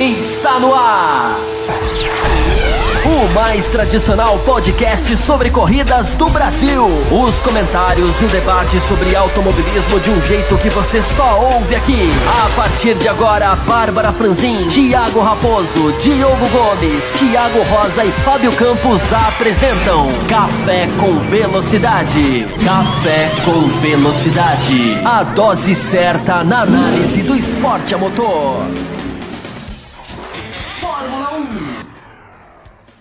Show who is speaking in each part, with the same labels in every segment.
Speaker 1: Está no ar! O mais tradicional podcast sobre corridas do Brasil. Os comentários e o debate sobre automobilismo de um jeito que você só ouve aqui. A partir de agora, Bárbara Franzin, Thiago Raposo, Diogo Gomes, Thiago Rosa e Fábio Campos apresentam Café com Velocidade. Café com Velocidade. A dose certa na análise do esporte a motor. Fórmula 1.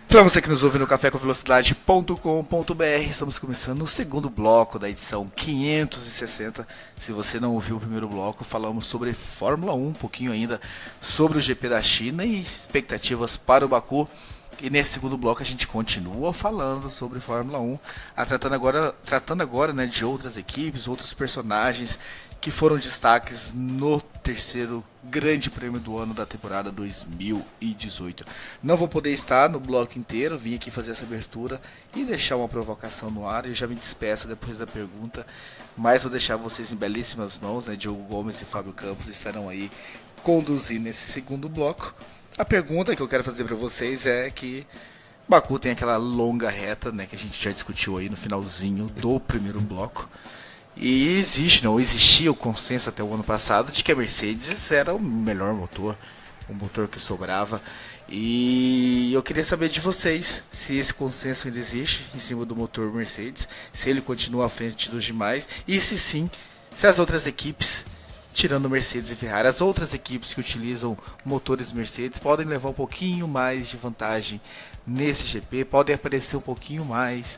Speaker 2: Para você que nos ouve no cafécomvelocidade.com.br, estamos começando o segundo bloco da edição 560. Se você não ouviu o primeiro bloco, falamos sobre Fórmula 1, um pouquinho ainda sobre o GP da China e expectativas para o Baku. E nesse segundo bloco a gente continua falando sobre Fórmula 1, tratando agora, né, de outras equipes, outros personagens que foram destaques no terceiro grande prêmio do ano da temporada 2018. Não vou poder estar no bloco inteiro, vim aqui fazer essa abertura e deixar uma provocação no ar. Eu já me despeço depois da pergunta, mas vou deixar vocês em belíssimas mãos, né? Diogo Gomes e Fábio Campos estarão aí conduzindo esse segundo bloco. A pergunta que eu quero fazer para vocês é que Baku tem aquela longa reta, né, que a gente já discutiu aí no finalzinho do primeiro bloco. E existia o consenso até o ano passado de que a Mercedes era o melhor motor, o motor que sobrava. E eu queria saber de vocês se esse consenso ainda existe em cima do motor Mercedes, se ele continua à frente dos demais, e se sim, se as outras equipes, tirando Mercedes e Ferrari, as outras equipes que utilizam motores Mercedes podem levar um pouquinho mais de vantagem nesse GP, podem aparecer um pouquinho mais,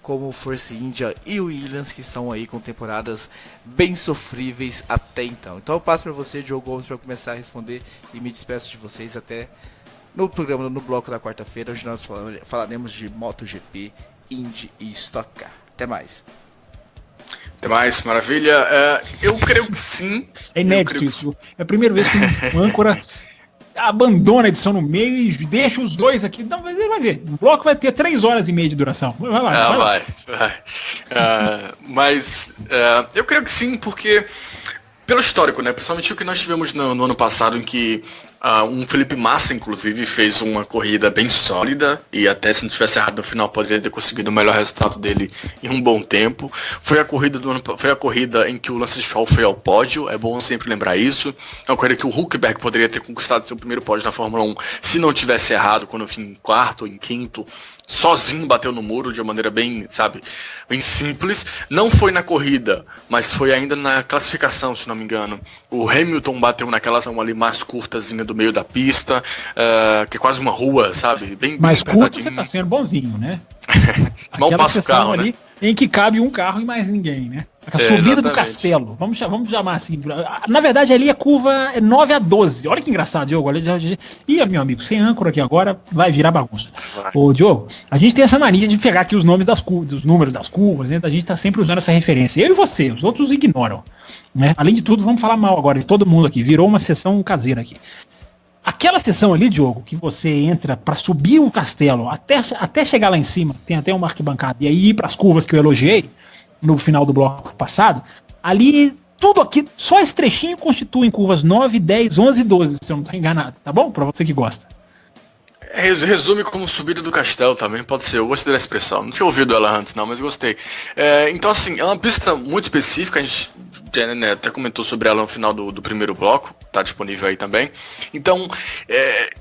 Speaker 2: como o Force India e o Williams, que estão aí com temporadas bem sofríveis até então. Então eu passo para você, Diogo Gomes, para começar a responder e me despeço de vocês até no programa, no bloco da quarta-feira, onde nós falaremos de MotoGP, Indy e Stock Car. Até mais.
Speaker 3: Até mais, maravilha. Eu creio que sim.
Speaker 4: É inédito isso. É a primeira vez que um âncora abandona a edição no meio e deixa os dois aqui. Não, mas ele vai ver. O bloco vai ter 3 horas e meia de duração. Vai lá.
Speaker 3: Vai. Mas eu creio que sim, porque pelo histórico, né? Principalmente o que nós tivemos no ano passado, em que um Felipe Massa, inclusive, fez uma corrida bem sólida e até se não tivesse errado no final poderia ter conseguido o melhor resultado dele em um bom tempo. Foi a corrida em que o Lance Stroll foi ao pódio, é bom sempre lembrar isso. É uma corrida que o Hülkenberg poderia ter conquistado seu primeiro pódio na Fórmula 1 se não tivesse errado, quando foi em quarto ou em quinto, sozinho bateu no muro de uma maneira bem, bem simples. Não foi na corrida, mas foi ainda na classificação, se não me engano. O Hamilton bateu naquelas ali mais curtazinha do meio da pista, que é quase uma rua, sabe? Bem
Speaker 4: mais curta, você tá sendo bonzinho, né?
Speaker 3: Mal passa o carro,
Speaker 4: ali,
Speaker 3: né?
Speaker 4: Em que cabe um carro e mais ninguém, né? A subida do Castelo, vamos chamar assim. Na verdade ali a curva é 9-12. Olha que engraçado, Diogo. Ih, meu amigo, sem âncora aqui agora vai virar bagunça. Ô, Diogo, a gente tem essa mania de pegar aqui os nomes das curvas, os números das curvas, né? A gente tá sempre usando essa referência. Eu e você, os outros ignoram, né? Além de tudo, vamos falar mal agora de todo mundo aqui. Virou uma sessão caseira aqui. Aquela sessão ali, Diogo, que você entra para subir o castelo até chegar lá em cima, tem até uma arquibancada, e aí ir para as curvas que eu elogiei no final do bloco passado, ali tudo aqui, só esse trechinho constitui curvas 9, 10, 11 e 12, se eu não estou enganado, tá bom? Para você que gosta.
Speaker 3: Resume como subida do castelo também, pode ser, eu gostei da expressão, não tinha ouvido ela antes não, mas gostei. Então assim, é uma pista muito específica, a gente até comentou sobre ela no final do primeiro bloco, tá disponível aí também. Então,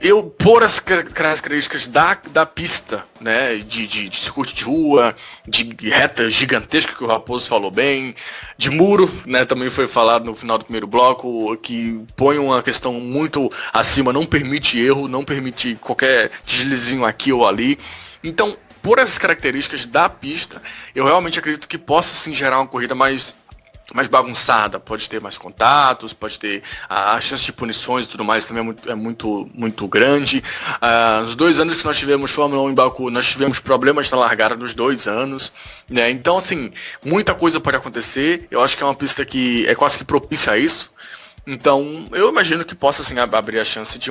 Speaker 3: eu por as características da pista, né, de circuito de rua, de reta gigantesca que o Raposo falou bem, de muro, né, também foi falado no final do primeiro bloco, que põe uma questão muito acima, não permite erro, não permite qualquer deslizinho aqui ou ali. Então, por essas características da pista, eu realmente acredito que possa sim gerar uma corrida mais bagunçada, pode ter mais contatos, pode ter a chance de punições e tudo mais também é muito grande. Nos 2 anos que nós tivemos Fórmula 1 em Baku, nós tivemos problemas na largada nos 2 anos, né? Então assim, muita coisa pode acontecer. Eu acho que é uma pista que é quase que propícia a isso. Então, eu imagino que possa assim, abrir a chance de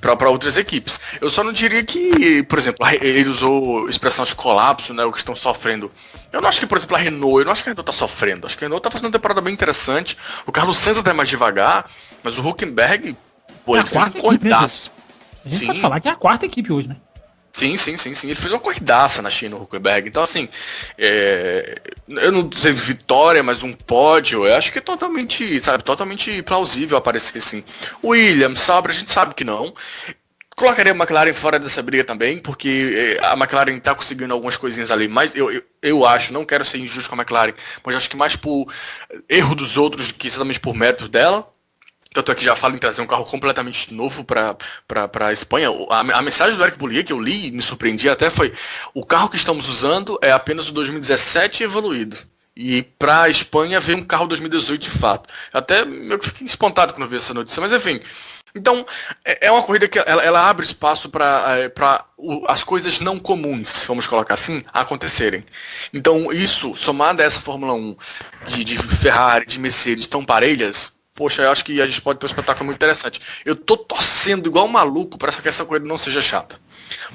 Speaker 3: para outras equipes. Eu só não diria que, por exemplo, ele usou expressão de colapso, né, o que estão sofrendo. Eu não acho que, por exemplo, a Renault, eu não acho que a Renault está sofrendo. Acho que a Renault está fazendo uma temporada bem interessante. O Carlos Sainz até mais devagar, mas o Hülkenberg Pô, ele fez um corridaço.
Speaker 4: A gente pode falar que é a quarta equipe hoje, né?
Speaker 3: Sim. Ele fez uma corridaça na China, o Huckenberg. Então, assim, eu não sei vitória, mas um pódio, eu acho que é totalmente plausível aparecer assim. Williams, Sauber, a gente sabe que não. Colocaria a McLaren fora dessa briga também, porque a McLaren tá conseguindo algumas coisinhas ali, mas eu acho, não quero ser injusto com a McLaren, mas acho que mais por erro dos outros do que exatamente por mérito dela. Tanto é que já falo em trazer um carro completamente novo para a Espanha. A mensagem do Eric Boullier que eu li e me surpreendi até foi: o carro que estamos usando é apenas o 2017 evoluído. E para a Espanha veio um carro 2018 de fato. Até eu fiquei espantado quando eu vi essa notícia, mas enfim. Então, é uma corrida que ela abre espaço para as coisas não comuns, vamos colocar assim, acontecerem. Então, isso, somado a essa Fórmula 1 de Ferrari, de Mercedes tão parelhas, poxa, eu acho que a gente pode ter um espetáculo muito interessante. Eu tô torcendo igual um maluco para que essa corrida não seja chata.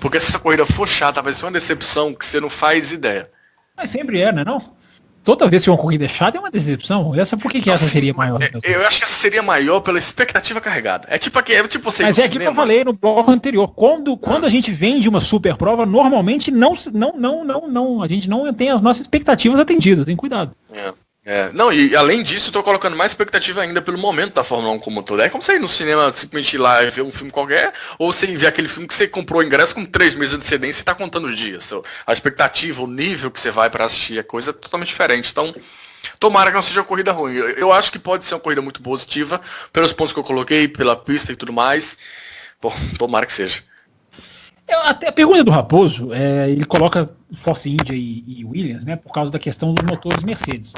Speaker 3: Porque se essa corrida for chata, vai ser uma decepção que você não faz ideia.
Speaker 4: Mas sempre é, né, não? Toda vez que uma corrida é chata é uma decepção. Por que essa seria maior?
Speaker 3: Eu acho que essa seria maior pela expectativa carregada. É tipo você.
Speaker 4: Mas é aquilo que eu falei no bloco anterior. Quando a gente vende uma super prova, normalmente a gente não tem as nossas expectativas atendidas. Tem cuidado.
Speaker 3: Não, e além disso, eu tô colocando mais expectativa ainda pelo momento da Fórmula 1 como todo. É como você ir no cinema, simplesmente ir lá e ver um filme qualquer, ou você ver aquele filme que você comprou o ingresso com 3 meses de antecedência e tá contando os dias. A expectativa, o nível que você vai para assistir é coisa totalmente diferente. Então, tomara que não seja uma corrida ruim. Eu acho que pode ser uma corrida muito positiva, pelos pontos que eu coloquei, pela pista e tudo mais. Bom, tomara que seja.
Speaker 4: Até a pergunta do Raposo, ele coloca Force India e Williams, né, por causa da questão dos motores Mercedes.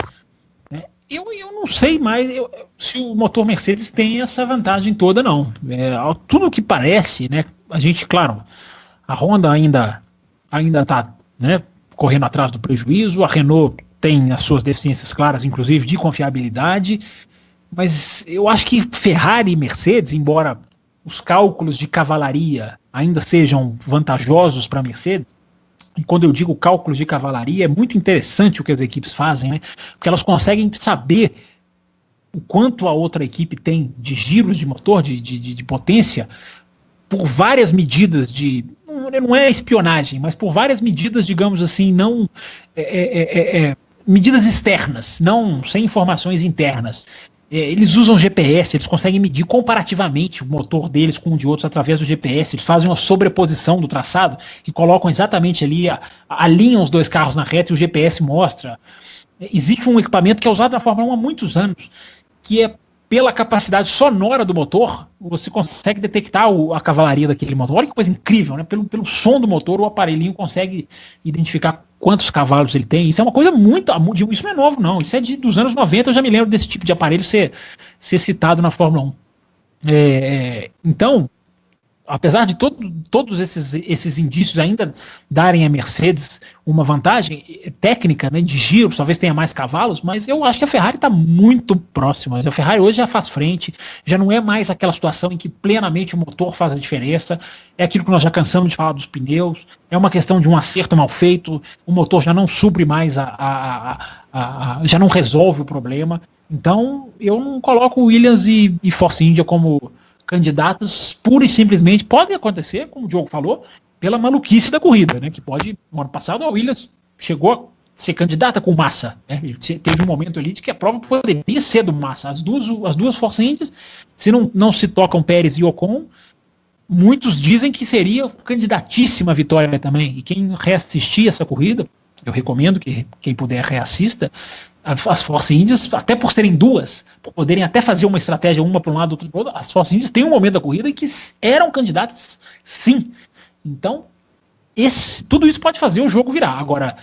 Speaker 4: Eu não sei mais se o motor Mercedes tem essa vantagem toda, não. Tudo que parece, né? A gente, claro, a Honda ainda está, né, correndo atrás do prejuízo, a Renault tem as suas deficiências claras, inclusive de confiabilidade, mas eu acho que Ferrari e Mercedes, embora os cálculos de cavalaria ainda sejam vantajosos para a Mercedes, e quando eu digo cálculos de cavalaria, é muito interessante o que as equipes fazem, né? Porque elas conseguem saber o quanto a outra equipe tem de giros de motor, de potência, por várias medidas não é espionagem, mas por várias medidas, digamos assim, não medidas externas, não sem informações internas. Eles usam GPS, eles conseguem medir comparativamente o motor deles com o de outros através do GPS, eles fazem uma sobreposição do traçado e colocam exatamente ali, alinham os dois carros na reta e o GPS mostra. Existe um equipamento que é usado na Fórmula 1 há muitos anos, que é pela capacidade sonora do motor, você consegue detectar a cavalaria daquele motor. Olha que coisa incrível, né? Pelo som do motor, o aparelhinho consegue identificar quantos cavalos ele tem. Isso é uma coisa muito... Isso não é novo, não. Isso é dos anos 90, eu já me lembro desse tipo de aparelho ser citado na Fórmula 1. Então, apesar de todos esses indícios ainda darem à Mercedes uma vantagem técnica, né, de giros, talvez tenha mais cavalos, mas eu acho que a Ferrari está muito próxima. A Ferrari hoje já faz frente, já não é mais aquela situação em que plenamente o motor faz a diferença, é aquilo que nós já cansamos de falar dos pneus, é uma questão de um acerto mal feito, o motor já não supre mais, já não resolve o problema. Então eu não coloco Williams e Force India como candidatos pura e simplesmente, podem acontecer, como o Diogo falou, pela maluquice da corrida, né? Que pode, no ano passado, a Williams chegou a ser candidata com Massa, né? Teve um momento ali de que a prova poderia ser do Massa. As duas Force Indias, se não se tocam Pérez e Ocon, muitos dizem que seria candidatíssima a vitória também. E quem reassistir essa corrida, eu recomendo que quem puder reassista, as Force Indias, até por serem duas, por poderem até fazer uma estratégia, uma para um lado, outra para o outro, as Force Indias têm um momento da corrida em que eram candidatos, sim. Então, tudo isso pode fazer o jogo virar. Agora,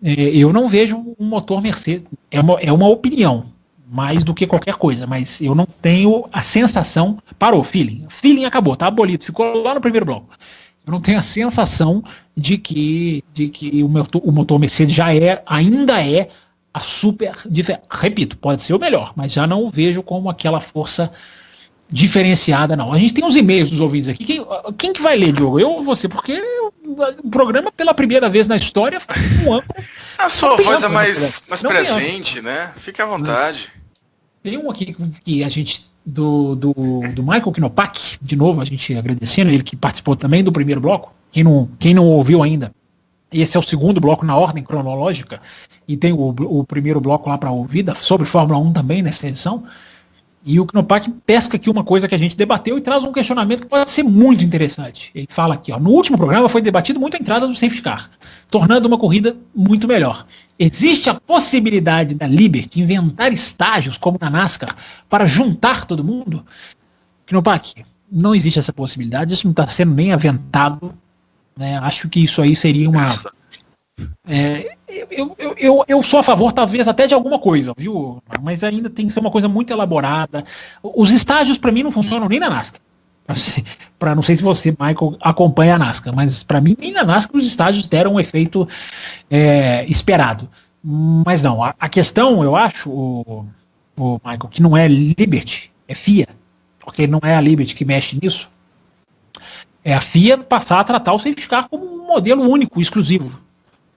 Speaker 4: eu não vejo um motor Mercedes, é uma opinião, mais do que qualquer coisa, mas eu não tenho a sensação, parou, feeling acabou, tá abolido, ficou lá no primeiro bloco. Eu não tenho a sensação de que o motor Mercedes ainda é a super, repito, pode ser o melhor, mas já não o vejo como aquela força diferenciada, não. A gente tem uns e-mails dos ouvintes aqui. Quem que vai ler, Diogo? Eu ou você? Porque o programa, pela primeira vez na história, foi um âncora.
Speaker 3: A sua voz é mais presente, né? Fique à vontade.
Speaker 4: Tem um aqui que a gente do Michael Knopak, de novo, a gente agradecendo ele que participou também do primeiro bloco. Quem não ouviu ainda, esse é o segundo bloco na ordem cronológica, e tem o primeiro bloco lá para ouvir sobre Fórmula 1 também nessa edição. E o Knopak pesca aqui uma coisa que a gente debateu e traz um questionamento que pode ser muito interessante. Ele fala aqui, no último programa foi debatido muito a entrada do safety car, tornando uma corrida muito melhor. Existe a possibilidade da Liberty inventar estágios, como na NASCAR, para juntar todo mundo? Knopak, não existe essa possibilidade, isso não está sendo nem aventado. Né? Acho que isso aí seria uma... Eu sou a favor, talvez, até de alguma coisa, viu? Mas ainda tem que ser uma coisa muito elaborada. Os estágios, para mim, não funcionam nem na NASCAR. Não sei se você, Michael, acompanha a NASCAR, mas para mim, nem na NASCAR os estágios deram um efeito esperado. Mas não, a questão, eu acho, o Michael, que não é Liberty, é FIA, porque não é a Liberty que mexe nisso. É a FIA passar a tratar o safety car como um modelo único, exclusivo.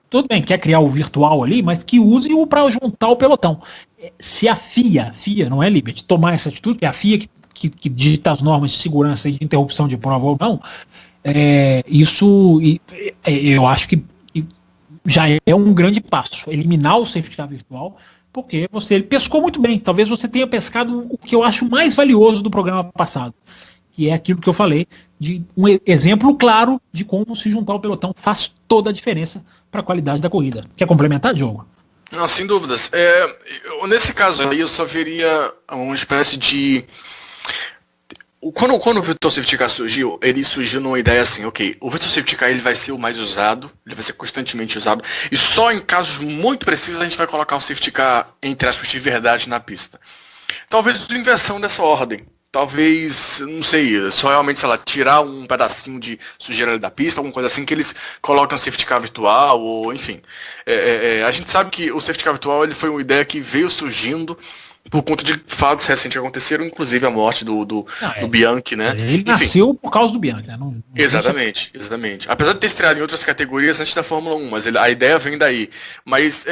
Speaker 4: Tudo bem, quer criar o virtual ali, mas que use-o para juntar o pelotão. Se a FIA não é Liberty, tomar essa atitude, que é a FIA que digita as normas de segurança e de interrupção de prova ou não, isso eu acho que já é um grande passo. Eliminar o safety car virtual, porque ele pescou muito bem. Talvez você tenha pescado o que eu acho mais valioso do programa passado, que é aquilo que eu falei, de um exemplo claro de como se juntar o pelotão faz toda a diferença para a qualidade da corrida. Quer complementar, Diogo?
Speaker 3: Não, sem dúvidas. Nesse caso aí, eu só veria uma espécie de... Quando o Virtual Safety Car surgiu, ele surgiu numa ideia assim, ok, o Virtual Safety Car ele vai ser o mais usado, ele vai ser constantemente usado, e só em casos muito precisos a gente vai colocar um Safety Car, entre aspas, de verdade na pista. Talvez inversão dessa ordem. Talvez, não sei, só realmente, sei lá, tirar um pedacinho de sujeira ali da pista, alguma coisa assim, que eles colocam um safety car virtual, ou enfim. A gente sabe que o safety car virtual ele foi uma ideia que veio surgindo por conta de fatos recentes que aconteceram, inclusive a morte do Bianchi, né?
Speaker 4: Ele nasceu por causa do Bianchi, né?
Speaker 3: Exatamente. Apesar de ter estreado em outras categorias antes da Fórmula 1, mas a ideia vem daí. Mas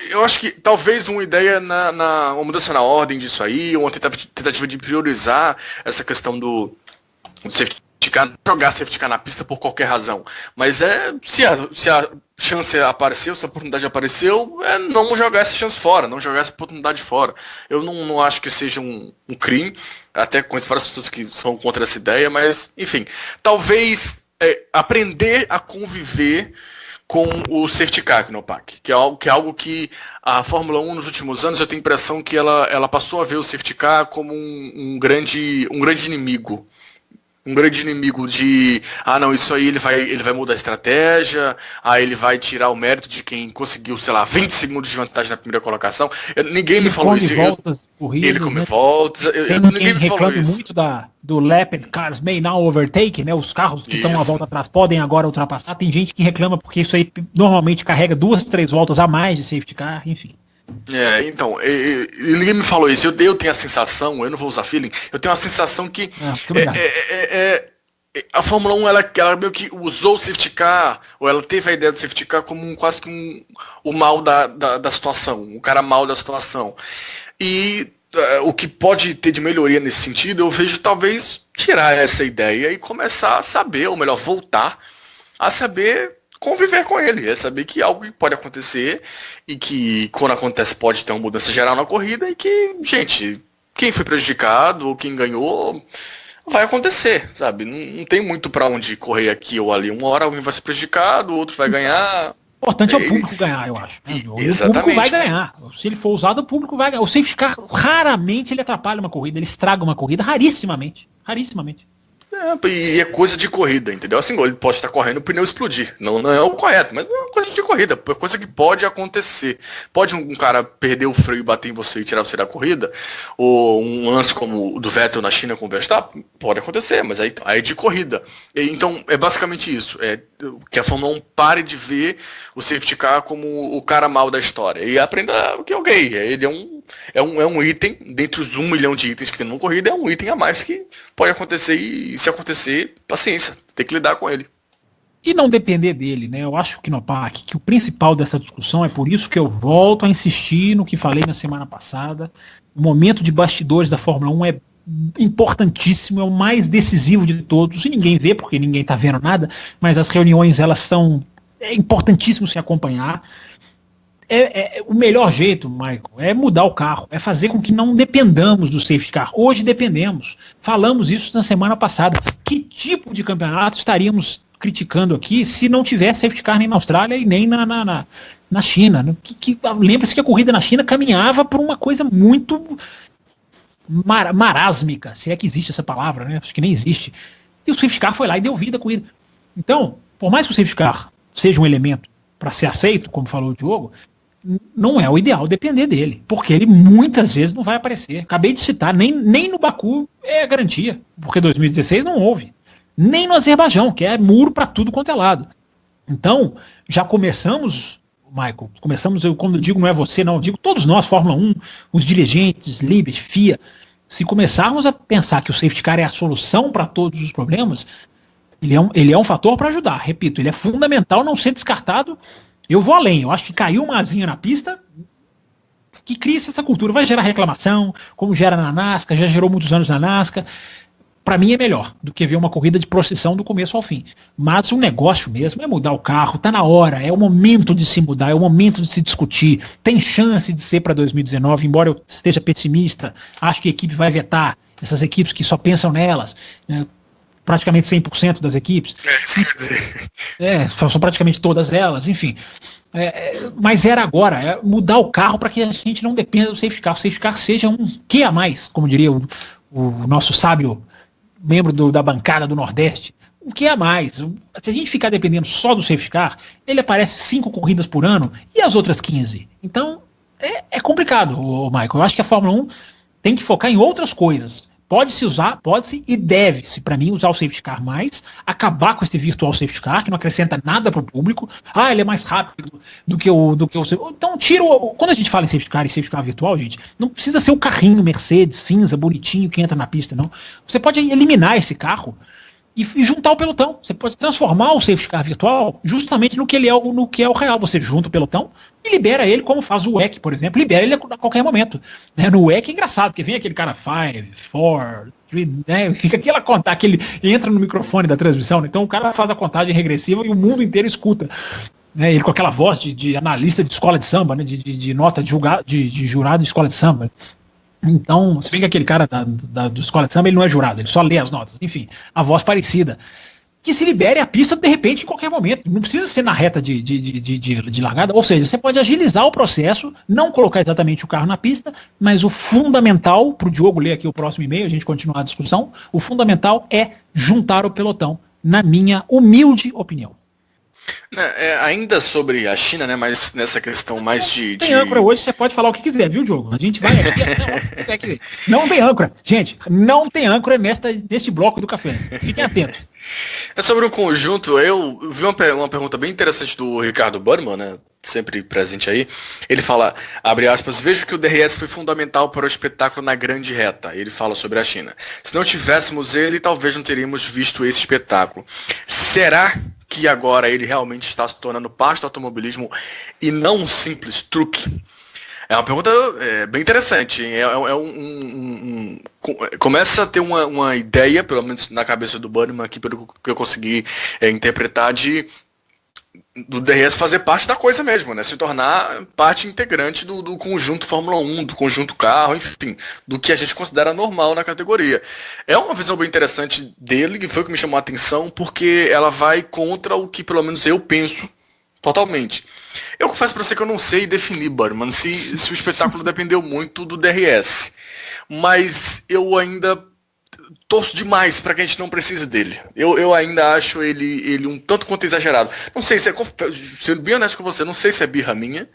Speaker 3: eu acho que talvez uma ideia uma mudança na ordem disso aí, uma tentativa de priorizar essa questão do safety car, jogar safety car na pista por qualquer razão. Mas se a chance apareceu, se a oportunidade apareceu, não jogar essa chance fora, não jogar essa oportunidade fora. Eu não acho que seja um crime, até conheço várias pessoas que são contra essa ideia, mas, enfim, talvez aprender a conviver com o safety car, Knopak, que é algo que a Fórmula 1 nos últimos anos eu tenho a impressão que ela passou a ver o safety car como um grande inimigo. Um grande inimigo de, não, isso aí ele vai mudar a estratégia, ele vai tirar o mérito de quem conseguiu, sei lá, 20 segundos de vantagem na primeira colocação. Ninguém me falou isso. Ele come voltas.
Speaker 4: Ninguém me falou isso. Muito do lap and cars may now overtake, né? Os carros que estão uma volta atrás podem agora ultrapassar. Tem gente que reclama porque isso aí normalmente carrega 2, 3 voltas a mais de safety car, enfim.
Speaker 3: Então, ninguém me falou isso. Eu tenho a sensação, eu não vou usar feeling, eu tenho a sensação que a Fórmula 1 ela meio que usou o safety car, ou ela teve a ideia do safety car como quase que o mal da situação, o cara mal da situação. E o que pode ter de melhoria nesse sentido, eu vejo talvez tirar essa ideia e começar a saber, ou melhor, voltar a saber conviver com ele, é saber que algo pode acontecer e que quando acontece pode ter uma mudança geral na corrida e que, gente, quem foi prejudicado ou quem ganhou vai acontecer, sabe? Não tem muito pra onde correr aqui ou ali. Uma hora alguém vai ser prejudicado, o outro vai ganhar.
Speaker 4: O importante é o público ganhar, eu acho.
Speaker 3: Exatamente.
Speaker 4: O público vai ganhar. Se ele for usado, o público vai ganhar. O safety car, raramente ele atrapalha uma corrida, ele estraga uma corrida, rarissimamente.
Speaker 3: E é coisa de corrida, entendeu? Assim, ele pode estar correndo e o pneu explodir. Não é o correto, mas não é coisa de corrida. É coisa que pode acontecer. Pode um cara perder o freio e bater em você e tirar você da corrida? Ou um lance como o do Vettel na China com o Verstappen? Pode acontecer, mas aí é de corrida. Então, é basicamente isso. Que a Fórmula 1 pare de ver o safety car como o cara mal da história. E aprenda que ele é um item, dentre os 1 milhão de itens que tem numa corrida, é um item a mais que pode acontecer e se acontecer, paciência, tem que lidar com ele.
Speaker 4: E não depender dele, né? Eu acho que o principal dessa discussão é por isso que eu volto a insistir no que falei na semana passada. O momento de bastidores da Fórmula 1 é importantíssimo, é o mais decisivo de todos, e ninguém vê, porque ninguém está vendo nada, mas as reuniões, elas são... É importantíssimo se acompanhar. O melhor jeito, Michael, é mudar o carro, é fazer com que não dependamos do safety car. Hoje dependemos. Falamos isso na semana passada. Que tipo de campeonato estaríamos criticando aqui se não tivesse safety car nem na Austrália e nem na China? Lembra-se que a corrida na China caminhava por uma coisa muito marásmica, se é que existe essa palavra, né? Acho que nem existe. E o safety car foi lá e deu vida à corrida. Então, por mais que o safety car seja um elemento para ser aceito, como falou o Diogo, não é o ideal depender dele, porque ele muitas vezes não vai aparecer. Acabei de citar, nem no Baku é garantia, porque 2016 não houve. Nem no Azerbaijão, que é muro para tudo quanto é lado. Então, já começamos, Michael, quando eu digo não é você, não, eu digo todos nós, Fórmula 1, os dirigentes, Liberty, FIA, se começarmos a pensar que o safety car é a solução para todos os problemas, ele é um fator para ajudar. Repito, ele é fundamental não ser descartado. Eu vou além, eu acho que caiu uma asinha na pista que cria essa cultura. Vai gerar reclamação, como gera na NASCAR, já gerou muitos anos na NASCAR. Para mim é melhor do que ver uma corrida de procissão do começo ao fim. Mas o negócio mesmo é mudar o carro, tá na hora, é o momento de se mudar, é o momento de se discutir. Tem chance de ser para 2019, embora eu esteja pessimista, acho que a equipe vai vetar, essas equipes que só pensam nelas, né? Praticamente 100% das equipes.
Speaker 3: Isso quer dizer.
Speaker 4: São praticamente todas elas, enfim. Mas era agora, mudar o carro para que a gente não dependa do safety car. O safety car seja um que a mais, como diria o nosso sábio membro da bancada do Nordeste. O que a mais? Se a gente ficar dependendo só do safety car, ele aparece 5 corridas por ano e as outras 15. Então, é complicado, Michael. Eu acho que a Fórmula 1 tem que focar em outras coisas. Pode-se usar, pode-se e deve-se, para mim, usar o safety car mais, acabar com esse virtual safety car, que não acrescenta nada para o público. Ele é mais rápido do que o... Então, quando a gente fala em safety car e safety car virtual, gente, não precisa ser o carrinho Mercedes, cinza, bonitinho, que entra na pista, não. Você pode eliminar esse carro e juntar o pelotão. Você pode transformar o safety car virtual justamente no que é o real. Você junta o pelotão e libera ele, como faz o WEC, por exemplo. Libera ele a qualquer momento. Né? No WEC é engraçado, porque vem aquele cara 5, 4, 3, né? Fica aquela contagem, que ele entra no microfone da transmissão. Né? Então o cara faz a contagem regressiva e o mundo inteiro escuta. Né? Ele com aquela voz de analista de escola de samba, né? de nota de jurado de escola de samba. Então, se bem que aquele cara do escola de samba, ele não é jurado, ele só lê as notas. Enfim, a voz parecida. Que se libere a pista, de repente, em qualquer momento. Não precisa ser na reta de largada. Ou seja, você pode agilizar o processo, não colocar exatamente o carro na pista, mas o fundamental, para o Diogo ler aqui o próximo e-mail, a gente continuar a discussão, o fundamental é juntar o pelotão, na minha humilde opinião.
Speaker 3: Ainda sobre a China, né, mas nessa questão mais de...
Speaker 4: Tem âncora hoje, você pode falar o que quiser, viu, Diogo? A gente vai aqui até não tem âncora. Gente, não tem âncora neste bloco do café. Fiquem atentos.
Speaker 3: Sobre o conjunto, eu vi uma pergunta bem interessante do Ricardo Burman, né, sempre presente aí. Ele fala, abre aspas, vejo que o DRS foi fundamental para o espetáculo na grande reta. Ele fala sobre a China. Se não tivéssemos ele, talvez não teríamos visto esse espetáculo. Será que agora ele realmente está se tornando parte do automobilismo e não um simples truque? É uma pergunta bem interessante. Começa a ter uma ideia, pelo menos na cabeça do Burman, aqui pelo que eu consegui interpretar, do DRS fazer parte da coisa mesmo, né? Se tornar parte integrante do conjunto Fórmula 1, do conjunto carro, enfim, do que a gente considera normal na categoria. É uma visão bem interessante dele, que foi o que me chamou a atenção, porque ela vai contra o que pelo menos eu penso totalmente. Eu confesso para você que eu não sei definir, Burman, se o espetáculo dependeu muito do DRS, mas eu ainda torço demais para que a gente não precise dele. Eu ainda acho ele um tanto quanto exagerado. Não sei se sendo bem honesto com você, não sei se é birra minha,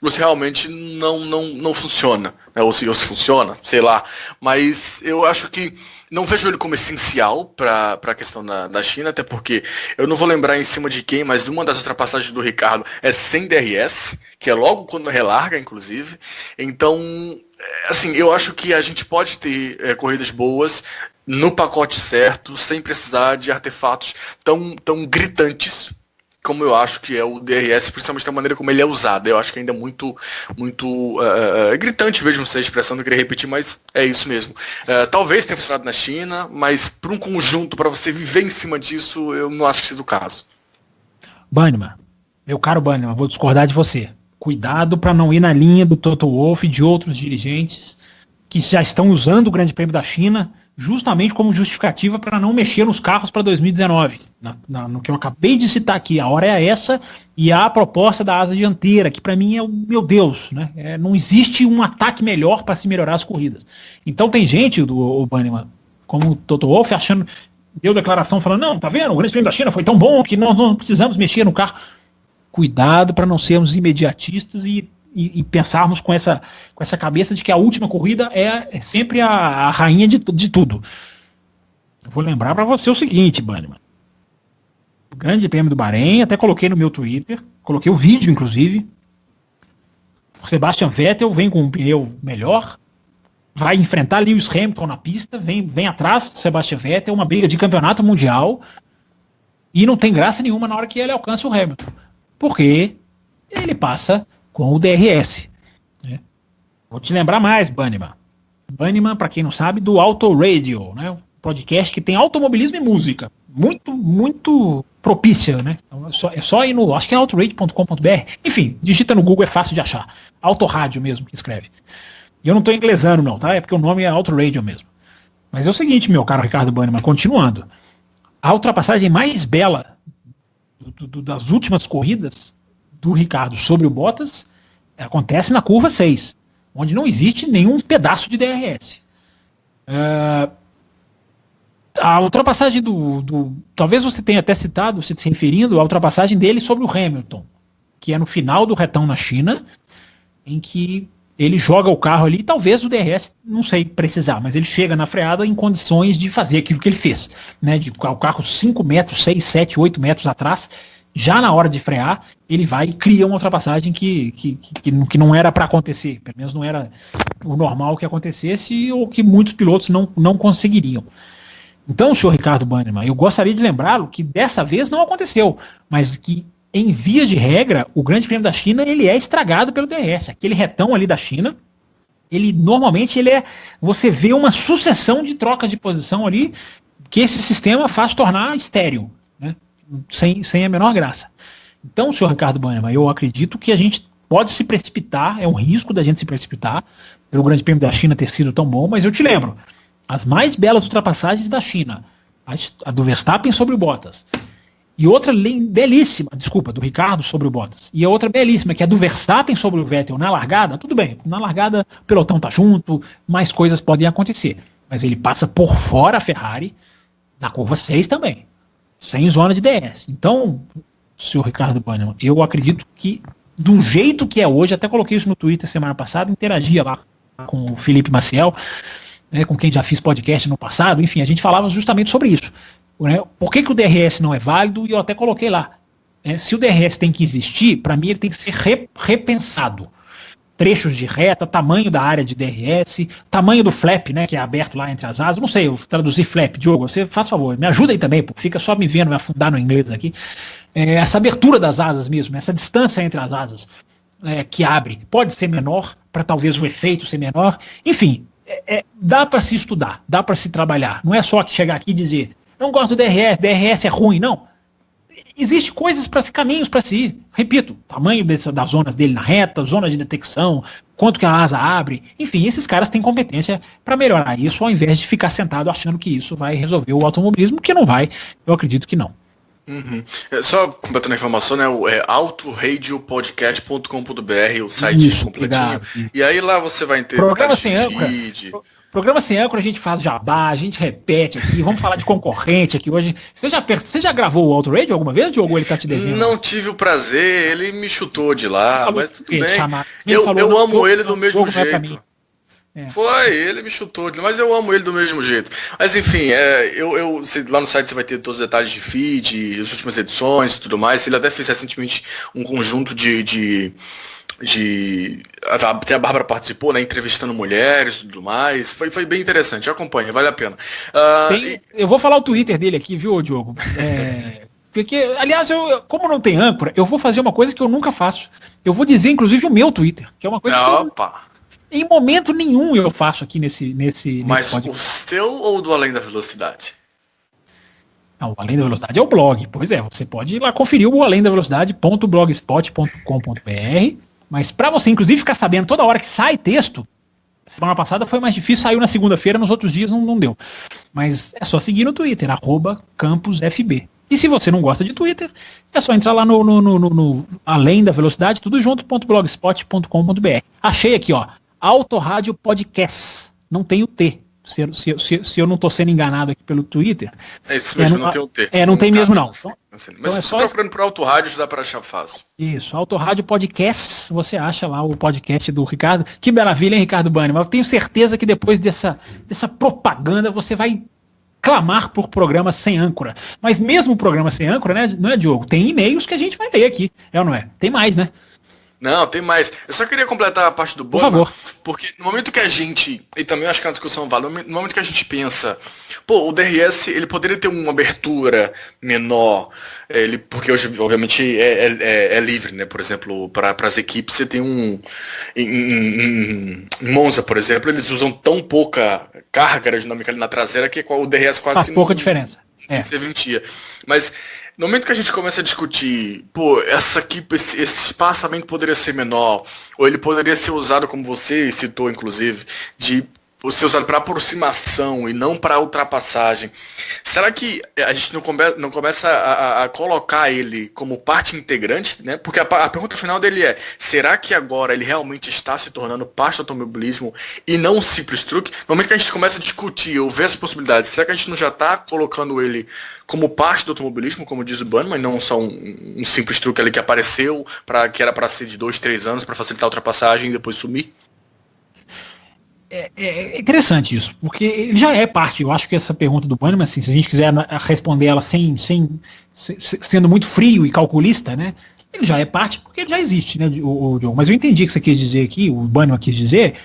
Speaker 3: ou se realmente não funciona, né? ou se funciona, sei lá. Mas eu acho que não vejo ele como essencial para a questão da China, até porque eu não vou lembrar em cima de quem, mas uma das ultrapassagens do Ricardo é sem DRS, que é logo quando relarga, inclusive. Então, assim, eu acho que a gente pode ter corridas boas no pacote certo, sem precisar de artefatos tão gritantes como eu acho que é o DRS, principalmente da maneira como ele é usado. Eu acho que ainda é muito gritante mesmo essa expressão, não queria repetir, mas é isso mesmo. Talvez tenha funcionado na China, mas para um conjunto, para você viver em cima disso, eu não acho que seja o caso.
Speaker 4: Banniman, meu caro Banniman, vou discordar de você. Cuidado para não ir na linha do Toto Wolff e de outros dirigentes que já estão usando o Grande Prêmio da China justamente como justificativa para não mexer nos carros para 2019. No que eu acabei de citar aqui, a hora é essa, e há a proposta da asa dianteira, que para mim é o meu Deus, né? Não existe um ataque melhor para se melhorar as corridas. Então tem gente, o Banniman, como o Toto Wolff, achando, deu declaração falando, não, tá vendo, o Grande Prêmio da China foi tão bom que nós não precisamos mexer no carro. Cuidado para não sermos imediatistas e pensarmos com essa cabeça de que a última corrida é sempre a rainha de tudo. Eu vou lembrar para você o seguinte, Banniman. O Grande Prêmio do Bahrein, até coloquei no meu Twitter, coloquei o vídeo, inclusive. O Sebastian Vettel vem com um pneu melhor, vai enfrentar Lewis Hamilton na pista, vem atrás do Sebastian Vettel, uma briga de campeonato mundial, e não tem graça nenhuma na hora que ele alcança o Hamilton. Porque ele passa com o DRS. Né? Vou te lembrar mais, Banniman. Banniman, para quem não sabe, do Auto Radio, né? Um podcast que tem automobilismo e música. Muito, muito propícia, né? É só ir no, acho que é autoradio.com.br. Enfim, digita no Google, é fácil de achar. Autorádio mesmo que escreve. E eu não estou inglesando não, tá? É porque o nome é Auto Radio mesmo. Mas é o seguinte, meu caro Ricardo Banniman, continuando. A ultrapassagem mais bela das últimas corridas do Ricardo sobre o Bottas acontece na curva 6, onde não existe nenhum pedaço de DRS. A ultrapassagem talvez você tenha até citado, se referindo à ultrapassagem dele sobre o Hamilton, que é no final do retão na China, em que ele joga o carro ali, talvez o DRS, não sei precisar, mas ele chega na freada em condições de fazer aquilo que ele fez, né, de o carro 5 metros, 6, 7, 8 metros atrás, já na hora de frear, ele vai e cria uma ultrapassagem que não era para acontecer, pelo menos não era o normal que acontecesse, ou que muitos pilotos não conseguiriam. Então, senhor Ricardo Banniman, eu gostaria de lembrá-lo que dessa vez não aconteceu, mas que em via de regra, o Grande Prêmio da China ele é estragado pelo DRS. Aquele retão ali da China, normalmente você vê uma sucessão de trocas de posição ali que esse sistema faz tornar estéril, né? Sem a menor graça. Então, senhor Ricardo Banniman, eu acredito que a gente pode se precipitar, é um risco da gente se precipitar pelo Grande Prêmio da China ter sido tão bom, mas eu te lembro, as mais belas ultrapassagens da China, a do Verstappen sobre o Bottas, e outra belíssima, desculpa, do Ricardo sobre o Bottas, e a outra belíssima, que é do Verstappen sobre o Vettel na largada, tudo bem, na largada o pelotão tá junto, mais coisas podem acontecer, mas ele passa por fora a Ferrari na curva 6 também, sem zona de DRS. Então, senhor Ricardo Banniman, eu acredito que do jeito que é hoje, até coloquei isso no Twitter semana passada, interagia lá com o Felipe Maciel, né, com quem já fiz podcast no passado, enfim, a gente falava justamente sobre isso. Né? Por que o DRS não é válido? E eu até coloquei lá. Se o DRS tem que existir, para mim ele tem que ser repensado. Trechos de reta, tamanho da área de DRS, tamanho do flap, né, que é aberto lá entre as asas. Não sei, eu traduzir flap, Diogo, você faz favor, me ajuda aí também, pô, fica só me vendo, me afundar no inglês aqui. Essa abertura das asas mesmo, essa distância entre as asas que abre, pode ser menor, para talvez o efeito ser menor. Enfim, dá para se estudar, dá para se trabalhar. Não é só chegar aqui e dizer, não gosto do DRS é ruim, não. Existem caminhos para se ir. Repito, tamanho das zonas dele na reta, zona de detecção, quanto que a asa abre. Enfim, esses caras têm competência para melhorar isso, ao invés de ficar sentado achando que isso vai resolver o automobilismo, que não vai. Eu acredito que não.
Speaker 3: Uhum. Só completando a informação, né? É autoradiopodcast.com.br, o site isso, completinho. Obrigado. E aí lá você vai ter
Speaker 4: programa sem âncora. Programa sem âncora, a gente faz jabá, a gente repete aqui, vamos falar de concorrente aqui hoje. Você já gravou o Auto Radio alguma vez, Diogo? Ele tá te devendo?
Speaker 3: Não tive o prazer, ele me chutou de lá, mas tudo bem. Eu amo ele do mesmo jeito. Foi, ele me chutou, mas eu amo ele do mesmo jeito. Mas enfim, lá no site você vai ter todos os detalhes de feed, as últimas edições e tudo mais. Ele até fez recentemente um conjunto até a Bárbara participou, né, entrevistando mulheres e tudo mais. Foi bem interessante, acompanha, vale a pena.
Speaker 4: Eu vou falar o Twitter dele aqui, viu, Diogo? Porque, aliás, como não tem âncora, eu vou fazer uma coisa que eu nunca faço. Eu vou dizer, inclusive, o meu Twitter, que é uma coisa que em momento nenhum eu faço aqui nesse
Speaker 3: Mas
Speaker 4: podcast.
Speaker 3: o seu ou do Além da Velocidade?
Speaker 4: Não, o Além da Velocidade é o blog. Pois é, você pode ir lá conferir o alemdavelocidade.blogspot.com.br. Mas para você, inclusive, ficar sabendo toda hora que sai texto, semana passada foi mais difícil, saiu na segunda-feira, nos outros dias não deu. Mas é só seguir no Twitter, @campusfb. E se você não gosta de Twitter, é só entrar lá no Além da Velocidade, tudo junto.blogspot.com.br. Achei aqui, ó, Autorádio Podcast. Não tem o T. Se eu não tô sendo enganado aqui pelo Twitter.
Speaker 3: É isso mesmo, não tem o T.
Speaker 4: Não tem mesmo não.
Speaker 3: Mas
Speaker 4: então
Speaker 3: se você procurando por Autorádio, dá para achar fácil.
Speaker 4: Isso, Autorádio Podcast, você acha lá o podcast do Ricardo. Que maravilha, hein, Ricardo Bani? Mas eu tenho certeza que depois dessa propaganda você vai clamar por programas sem âncora. Mas mesmo o programa sem âncora, né, não é, Diogo? Tem e-mails que a gente vai ler aqui, é ou não é? Tem mais, né?
Speaker 3: Não, tem mais. Eu só queria completar a parte do
Speaker 4: Por favor.
Speaker 3: porque no momento que a gente, e também acho que é uma discussão válida, no momento que a gente pensa, o DRS, ele poderia ter uma abertura menor, porque hoje, obviamente, é livre, né? Por exemplo, para as equipes, você tem em Monza, por exemplo, eles usam tão pouca carga aerodinâmica ali na traseira que o DRS quase
Speaker 4: faz pouca diferença.
Speaker 3: serventia. Mas no momento que a gente começa a discutir, esse espaçamento poderia ser menor, ou ele poderia ser usado, como você citou, inclusive, de ser usado para aproximação e não para ultrapassagem. Será que a gente não começa a colocar ele como parte integrante, né? Porque a pergunta final dele é, será que agora ele realmente está se tornando parte do automobilismo e não um simples truque? No momento que a gente começa a discutir ou ver as possibilidades, será que a gente não já está colocando ele como parte do automobilismo, como diz o Bannerman, não só um simples truque ali que apareceu, que era para ser de 2, 3 anos, para facilitar a ultrapassagem e depois sumir?
Speaker 4: É interessante isso, porque ele já é parte, eu acho que essa pergunta do Bannerman, assim, se a gente quiser responder ela sendo muito frio e calculista, né, ele já é parte porque ele já existe, né, mas eu entendi o que você quis dizer aqui, o Bannerman quis dizer,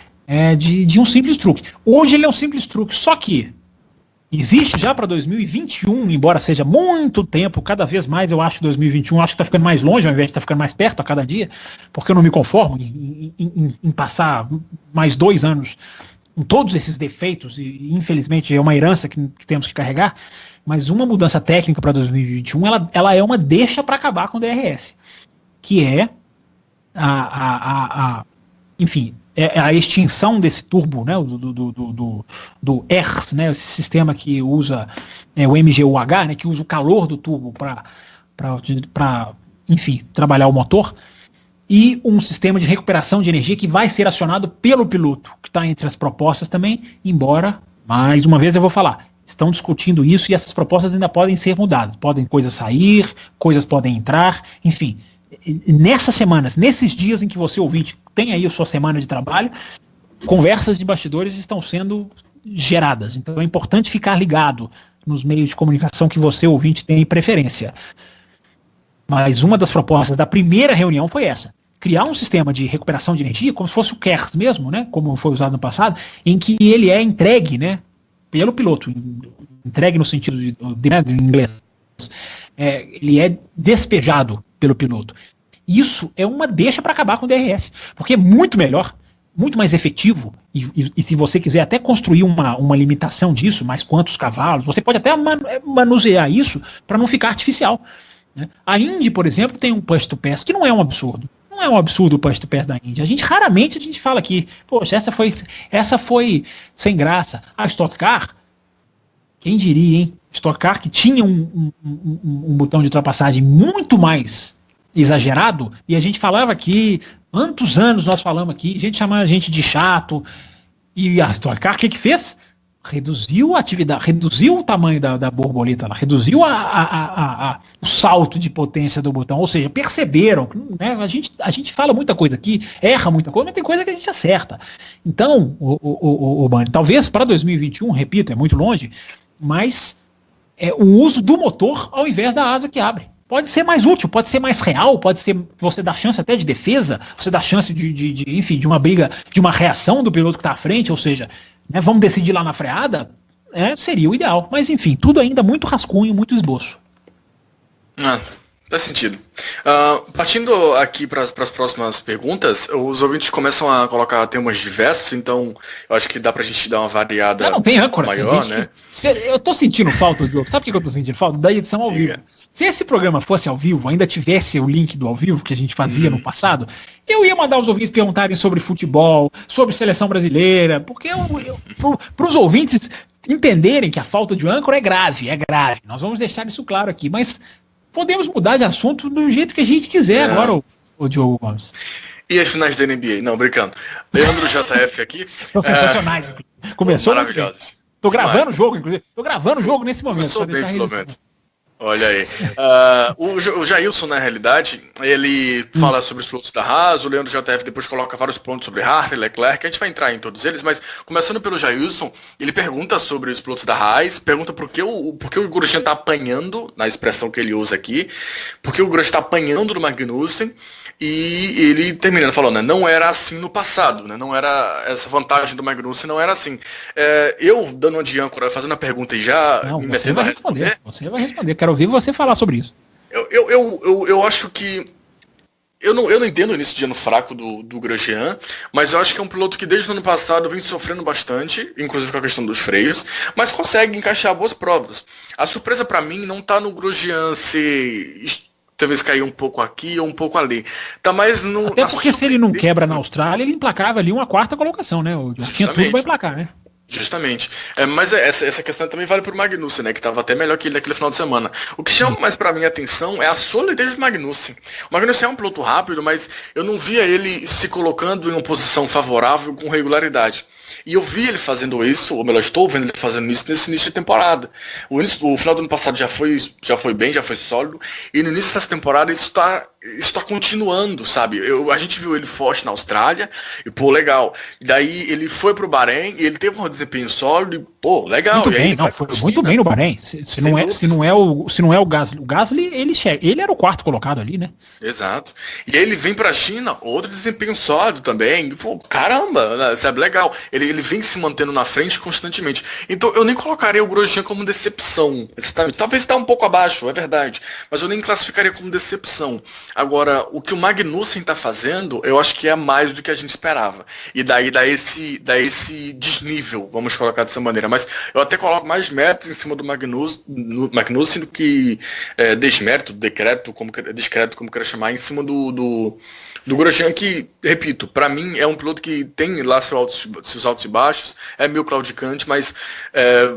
Speaker 4: de um simples truque. Hoje ele é um simples truque, só que existe já para 2021, embora seja muito tempo, cada vez mais eu acho 2021, acho que está ficando mais longe ao invés de estar ficando mais perto a cada dia, porque eu não me conformo em passar mais 2 anos com todos esses defeitos, e infelizmente é uma herança que temos que carregar, mas uma mudança técnica para 2021, ela é uma deixa para acabar com o DRS, que é enfim, a extinção desse turbo, né, do ERS, né, esse sistema que usa o MGUH, né, que usa o calor do turbo para enfim, trabalhar o motor, e um sistema de recuperação de energia que vai ser acionado pelo piloto, que está entre as propostas também, embora, mais uma vez eu vou falar, estão discutindo isso e essas propostas ainda podem ser mudadas, podem coisas sair, coisas podem entrar, enfim. Nessas semanas, nesses dias em que você, ouvinte, tem aí a sua semana de trabalho, conversas de bastidores estão sendo geradas. Então é importante ficar ligado nos meios de comunicação que você, ouvinte, tem preferência. Mas uma das propostas da primeira reunião foi essa. Criar um sistema de recuperação de energia, como se fosse o KERS mesmo, né, como foi usado no passado, em que ele é entregue, né, pelo piloto. Entregue no sentido de inglês. Ele é despejado pelo piloto. Isso é uma deixa para acabar com o DRS, porque é muito melhor, muito mais efetivo, e se você quiser até construir uma limitação disso, mais quantos cavalos, você pode até manusear isso para não ficar artificial, né? A Indy, por exemplo, tem um push-to-pass, que não é um absurdo. Não é um absurdo o push-to-pass da Indy. Raramente a gente fala aqui, poxa, essa foi sem graça. A Stock Car, quem diria, hein? Stock Car que tinha um botão de ultrapassagem muito mais exagerado, e a gente falava aqui, quantos anos nós falamos aqui, a gente chamava a gente de chato, e a Stock Car, o que fez? Reduziu a atividade, reduziu o tamanho da borboleta, ela reduziu o salto de potência do botão, ou seja, perceberam, né, a gente fala muita coisa aqui, erra muita coisa, mas tem coisa que a gente acerta. Então, o Bani, talvez para 2021, repito, é muito longe, mas o uso do motor ao invés da asa que abre. Pode ser mais útil, pode ser mais real, pode ser, você dá chance até de defesa, você dá chance enfim, de uma briga, de uma reação do piloto que está à frente, ou seja, né, vamos decidir lá na freada, seria o ideal. Mas enfim, tudo ainda muito rascunho, muito esboço.
Speaker 3: Faz sentido. Partindo aqui para as próximas perguntas, os ouvintes começam a colocar temas diversos, então eu acho que dá pra gente dar uma variada
Speaker 4: não tem âncora,
Speaker 3: maior,
Speaker 4: gente,
Speaker 3: né?
Speaker 4: Eu tô sentindo falta, Diogo. Sabe por que eu tô sentindo falta? Da edição ao vivo. Se esse programa fosse ao vivo, ainda tivesse o link do ao vivo que a gente fazia no passado, eu ia mandar os ouvintes perguntarem sobre futebol, sobre seleção brasileira, porque para os ouvintes entenderem que a falta de âncora é grave. Nós vamos deixar isso claro aqui, mas podemos mudar de assunto do jeito que a gente quiser agora, o Diogo Gomes.
Speaker 3: E as finais da NBA? Não, brincando. Leandro JF aqui.
Speaker 4: Estão sensacionais. Começou
Speaker 3: maravilhosos.
Speaker 4: Tô gravando o jogo, inclusive. Tô gravando o jogo nesse momento.
Speaker 3: Começou bem, pelo menos. Olha aí. O Jailson, na realidade, ele fala sobre os pilotos da Haas, o Leandro JF depois coloca vários pontos sobre Hartley, Leclerc, a gente vai entrar em todos eles, mas começando pelo Jailson, ele pergunta sobre os pilotos da Haas, pergunta por que o Grosjean tá apanhando, na expressão que ele usa aqui, por que o Grosjean tá apanhando do Magnussen, e ele terminando falando, né, não era assim no passado, né, não era essa vantagem do Magnussen, não era assim. Eu, dando uma de âncora, fazendo a pergunta e já
Speaker 4: me
Speaker 3: metendo a responder.
Speaker 4: Você vai responder, quero ouvir você falar sobre isso.
Speaker 3: Eu acho que eu não entendo o início de ano fraco do Grosjean, mas eu acho que é um piloto que desde o ano passado vem sofrendo bastante, inclusive com a questão dos freios, mas consegue encaixar boas provas. A surpresa para mim não tá no Grosjean talvez cair um pouco aqui ou um pouco ali. Tá mais no...
Speaker 4: Até porque se ele não quebra na Austrália, ele emplacava ali uma quarta colocação, né? Tinha tudo pra emplacar, né?
Speaker 3: Justamente. Mas essa questão também vale pro Magnussen, né? Que estava até melhor que ele naquele final de semana. O que chama mais pra minha atenção é a solidez do Magnussen. O Magnussen é um piloto rápido, mas eu não via ele se colocando em uma posição favorável com regularidade. E eu vi ele fazendo isso, ou melhor, estou vendo ele fazendo isso nesse início de temporada. O final do ano passado já foi bem, já foi sólido, e no início dessa temporada isso está continuando, sabe? A gente viu ele forte na Austrália, e pô, legal. E daí ele foi pro Bahrein, e ele teve um desempenho sólido, e pô, legal.
Speaker 4: Muito bem, foi muito bem no Bahrein. Se não é o Gasly, ele era o quarto colocado ali, né?
Speaker 3: Exato. E aí ele vem pra China, outro desempenho sólido também, e, pô, caramba, sabe, legal. Ele vem se mantendo na frente constantemente. Então eu nem colocaria o Grosjean como decepção, exatamente. Talvez está um pouco abaixo, é verdade, mas eu nem classificaria como decepção. Agora, o que o Magnussen está fazendo, eu acho que é mais do que a gente esperava. E daí dá esse desnível, vamos colocar dessa maneira. Mas eu até coloco mais méritos em cima do Magnussen do que desmérito, descrédito, como queira chamar, em cima do Grosjean, que, repito, para mim é um piloto que tem lá seus altos e baixos, é meio claudicante, mas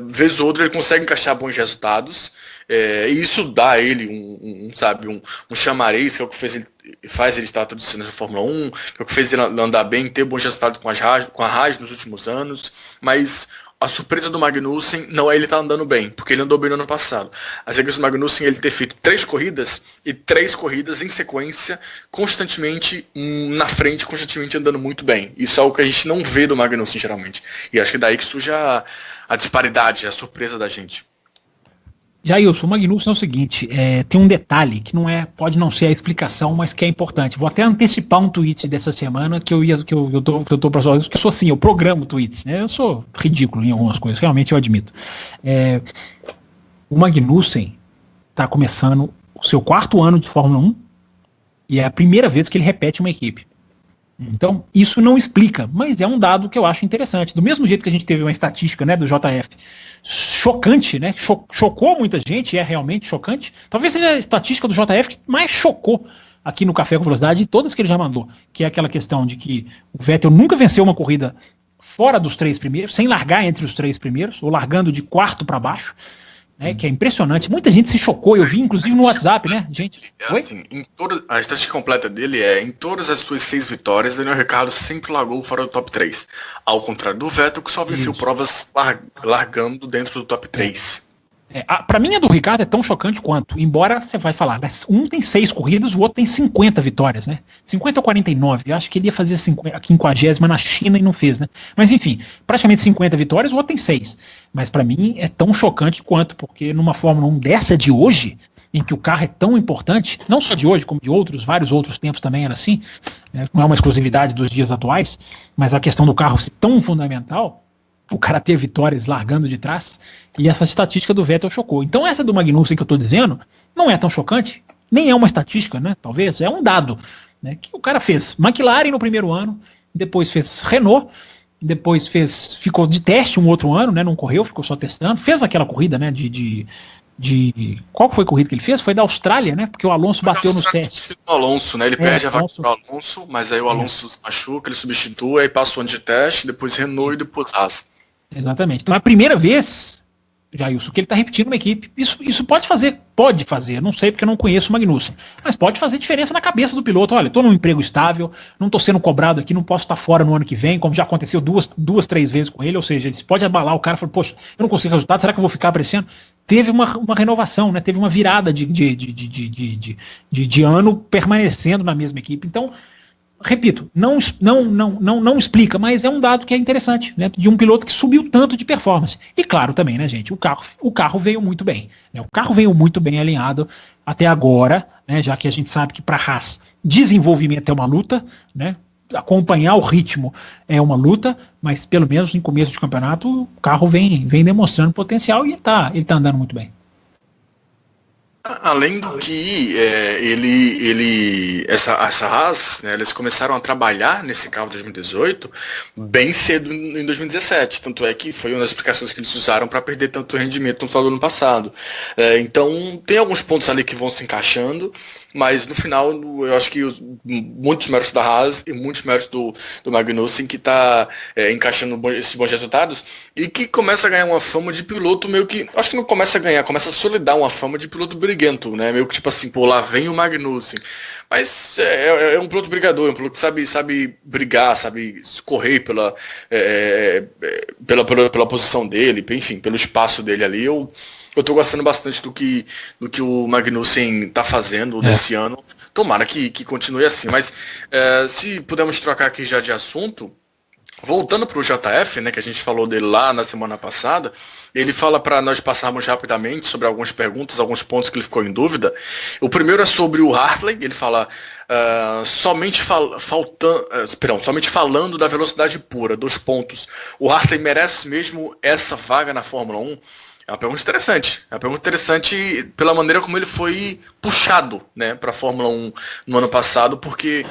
Speaker 3: vez ou outra ele consegue encaixar bons resultados. E isso dá a ele um chamarez, que é o que faz ele estar todo na Fórmula 1, que é o que fez ele andar bem, ter bons resultados com a Haas nos últimos anos, mas a surpresa do Magnussen não é ele estar andando bem, porque ele andou bem no ano passado. A surpresa do Magnussen é ele ter feito 3 corridas em sequência, constantemente na frente, constantemente andando muito bem. Isso é algo que a gente não vê do Magnussen geralmente. E acho que daí que surge a disparidade, a surpresa da gente.
Speaker 4: Jailson, o Magnussen é o seguinte, tem um detalhe que pode não ser a explicação, mas que é importante. Vou até antecipar um tweet dessa semana que eu tô para só que eu sou assim, eu programo tweets, né? Eu sou ridículo em algumas coisas, realmente eu admito. O Magnussen está começando o seu 4º ano de Fórmula 1 e é a primeira vez que ele repete uma equipe. Então, isso não explica, mas é um dado que eu acho interessante. Do mesmo jeito que a gente teve uma estatística, né, do JF, chocante, né? Chocou muita gente, é realmente chocante. Talvez seja a estatística do JF que mais chocou aqui no Café com Velocidade de todas que ele já mandou, que é aquela questão de que o Vettel nunca venceu uma corrida fora dos 3 primeiros, sem largar entre os 3 primeiros, ou largando de 4º para baixo. Que é impressionante. Muita gente se chocou, eu vi inclusive no WhatsApp, né, gente?
Speaker 3: Assim, a estatística completa dele em todas as suas 6 vitórias, Daniel Ricciardo sempre largou fora do top 3. Ao contrário do Vettel, que só venceu provas largando dentro do top 3.
Speaker 4: Pra mim a do Ricardo é tão chocante quanto, embora você vai falar, um tem 6 corridas, o outro tem 50 vitórias, né? 50 ou 49, eu acho que ele ia fazer a 50ª na China e não fez, né? Mas enfim, praticamente 50 vitórias, o outro tem 6. Mas pra mim é tão chocante quanto, porque numa Fórmula 1 dessa de hoje, em que o carro é tão importante, não só de hoje, como de vários outros tempos também era assim, né? Não é uma exclusividade dos dias atuais, mas a questão do carro ser tão fundamental, o cara ter vitórias largando de trás, e essa estatística do Vettel chocou. Então essa do Magnussen que eu estou dizendo não é tão chocante, nem é uma estatística, né? Talvez, é um dado, né? Que o cara fez McLaren no primeiro ano, depois fez Renault, depois ficou de teste um outro ano, né? Não correu, ficou só testando, fez aquela corrida, né? Qual foi a corrida que ele fez? Foi da Austrália, né? Porque o Alonso bateu nos testes.
Speaker 3: O Alonso, né? Ele perde a vaga pro Alonso, mas aí o Alonso se machuca, ele substitui, aí passa o ano de teste, depois Renault e depois Haas.
Speaker 4: Exatamente. Então é a primeira vez, Jailson, que ele está repetindo uma equipe. Isso pode fazer, não sei porque eu não conheço o Magnussen, mas pode fazer diferença na cabeça do piloto. Olha, estou num emprego estável, não estou sendo cobrado aqui, não posso estar fora no ano que vem, como já aconteceu duas, 3 vezes com ele, ou seja, ele pode abalar o cara e falar, poxa, eu não consigo resultado, será que eu vou ficar aparecendo? Teve uma renovação, né? Teve uma virada de ano permanecendo na mesma equipe. Então, repito, não explica, mas é um dado que é interessante, né? De um piloto que subiu tanto de performance. E claro também, né, gente, o carro veio muito bem, né? O carro veio muito bem alinhado até agora, né? Já que a gente sabe que para a Haas desenvolvimento é uma luta, né? Acompanhar o ritmo é uma luta, mas pelo menos em começo de campeonato o carro vem demonstrando potencial e ele tá andando muito bem.
Speaker 3: Além do que essa Haas, né, eles começaram a trabalhar nesse carro de 2018 bem cedo em 2017, tanto é que foi uma das explicações que eles usaram para perder tanto rendimento no final do ano passado. Então tem alguns pontos ali que vão se encaixando, mas no final eu acho que muitos méritos da Haas e muitos méritos do Magnussen que está encaixando esses bons resultados e que começa a ganhar uma fama de piloto meio que, acho que não começa a ganhar, começa a solidar uma fama de piloto briguento, né? Meio que tipo assim, pô, lá vem o Magnussen. Mas é um piloto brigador, é um piloto que sabe brigar, sabe correr pela posição dele, enfim, pelo espaço dele ali. Eu tô gostando bastante do que o Magnussen tá fazendo nesse ano. Tomara que continue assim. Mas se pudermos trocar aqui já de assunto, voltando para o JF, né, que a gente falou dele lá na semana passada, ele fala para nós passarmos rapidamente sobre algumas perguntas, alguns pontos que ele ficou em dúvida. O primeiro é sobre o Hartley, ele fala somente falando da velocidade pura, 2 pontos. O Hartley merece mesmo essa vaga na Fórmula 1? É uma pergunta interessante. É uma pergunta interessante pela maneira como ele foi puxado, né, para a Fórmula 1 no ano passado, porque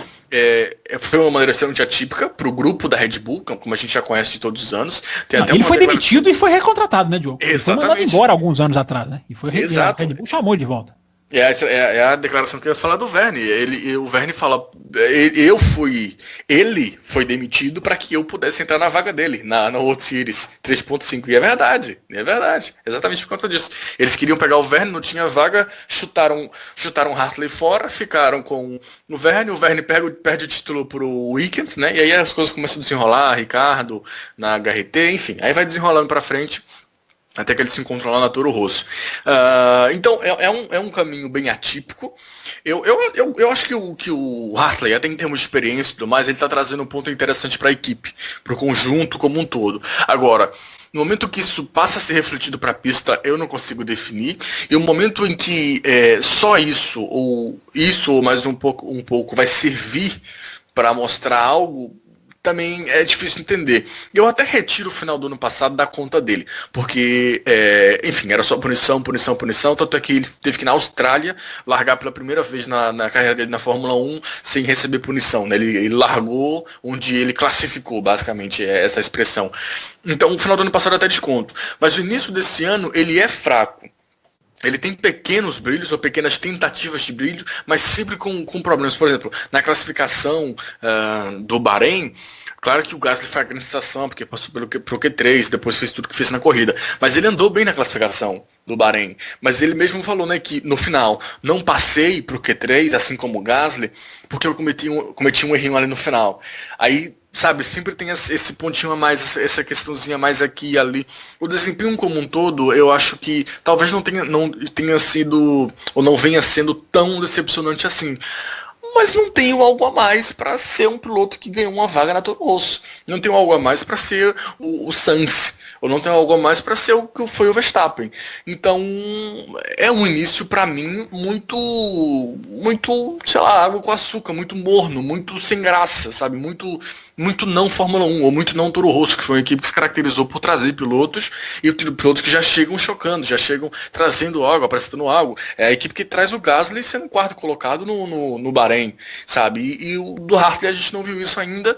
Speaker 3: foi uma maneira extremamente atípica para o grupo da Red Bull, como a gente já conhece de todos os anos.
Speaker 4: Ele foi demitido e foi recontratado, né, Diogo?
Speaker 3: Exatamente.
Speaker 4: Ele foi mandado embora alguns anos atrás, né? E foi a Red Bull chamou ele de volta.
Speaker 3: É a declaração que eu ia falar do Verne. O Verne fala, ele foi demitido para que eu pudesse entrar na vaga dele, na World Series 3.5. E é verdade. Exatamente por conta disso. Eles queriam pegar o Verne, não tinha vaga, chutaram Hartley fora, ficaram com o Verne perde o título pro Wickens, né? E aí as coisas começam a desenrolar, Ricardo, na HRT, enfim. Aí vai desenrolando para frente, até que eles se encontram lá na Toro Rosso. Então, é um caminho bem atípico. Eu acho que o Hartley, até em termos de experiência e tudo mais, ele está trazendo um ponto interessante para a equipe, para o conjunto como um todo. Agora, no momento que isso passa a ser refletido para a pista, eu não consigo definir. E o momento em que só isso ou mais um pouco vai servir para mostrar algo, também é difícil entender. Eu até retiro o final do ano passado da conta dele, porque, enfim, era só punição, tanto é que ele teve que ir na Austrália largar pela primeira vez na carreira dele na Fórmula 1 sem receber punição, né? Ele largou onde ele classificou, basicamente, essa expressão. Então, o final do ano passado até desconto. Mas o início desse ano, ele é fraco. Ele tem pequenos brilhos ou pequenas tentativas de brilho, mas sempre com problemas. Por exemplo, na classificação do Bahrein, claro que o Gasly foi a grande sensação, porque passou pro Q3, depois fez tudo que fez na corrida. Mas ele andou bem na classificação do Bahrein. Mas ele mesmo falou, né, que no final não passei pro Q3, assim como o Gasly, porque eu cometi um errinho ali no final. Aí, sabe, sempre tem esse pontinho a mais, essa questãozinha a mais aqui e ali. O desempenho como um todo, eu acho que talvez não tenha sido, ou não venha sendo tão decepcionante assim. mas não tenho algo a mais para ser um piloto que ganhou uma vaga na Toro Rosso. Não tenho algo a mais para ser o Sainz, ou não tenho algo a mais para ser o que foi o Verstappen. Então, é um início para mim muito, sei lá, água com açúcar, muito morno, muito sem graça, sabe? Muito não Fórmula 1, ou muito não Toro Rosso, que foi uma equipe que se caracterizou por trazer pilotos, e pilotos que já chegam chocando, já chegam trazendo algo, apresentando algo. É a equipe que traz o Gasly sendo quarto colocado no Bahrein, sabe? E o do Hartley a gente não viu isso ainda,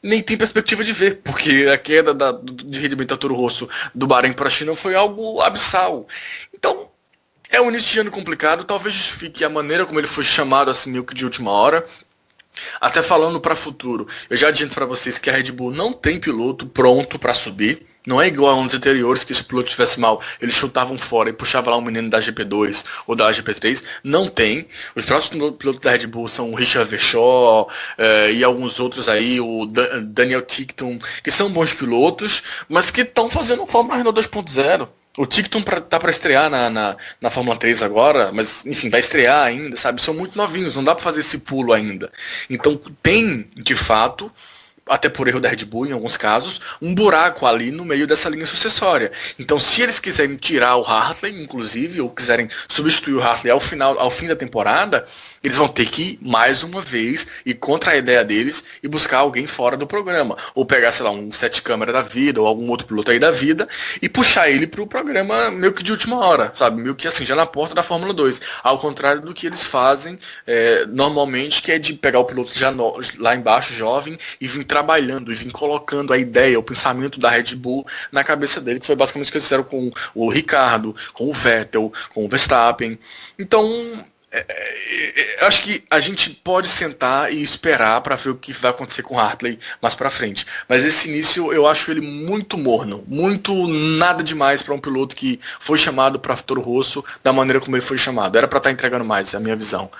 Speaker 3: nem tem perspectiva de ver, porque a queda de rendimento da Toro Rosso do Bahrein para a China foi algo abissal. Então, é um início de ano complicado, talvez justifique a maneira como ele foi chamado assim meio que de última hora. Até falando para futuro, eu já adianto para vocês que a Red Bull não tem piloto pronto para subir. Não é igual a anos anteriores que se o piloto estivesse mal, eles chutavam fora e puxavam lá um menino da GP2 ou da GP3. Não tem. Os próximos pilotos da Red Bull são o Richard Verschoor e alguns outros aí, o Daniel Ticktum, que são bons pilotos, mas que estão fazendo Fórmula Renault 2.0. O Ticktum tá para estrear na Fórmula 3 agora, mas enfim, vai estrear ainda, sabe? São muito novinhos, não dá para fazer esse pulo ainda. Então tem, de fato, até por erro da Red Bull em alguns casos, um buraco ali no meio dessa linha sucessória. Então se eles quiserem tirar o Hartley, inclusive, ou quiserem substituir o Hartley ao fim da temporada, eles vão ter que, mais uma vez, ir contra a ideia deles e buscar alguém fora do programa. Ou pegar, sei lá, um Sete Câmara da vida, ou algum outro piloto aí da vida, e puxar ele pro programa meio que de última hora, sabe? Meio que assim, já na porta da Fórmula 2. Ao contrário do que eles fazem normalmente, que é de pegar o piloto já lá embaixo, jovem, e vir trabalhando e vir colocando a ideia, o pensamento da Red Bull na cabeça dele, que foi basicamente o que eles fizeram com o Ricardo, com o Vettel, com o Verstappen. Então, eu acho que a gente pode sentar e esperar para ver o que vai acontecer com o Hartley mais para frente. Mas esse início eu acho ele muito morno, muito nada demais para um piloto que foi chamado para Toro Rosso da maneira como ele foi chamado. Era para estar entregando mais, é a minha visão.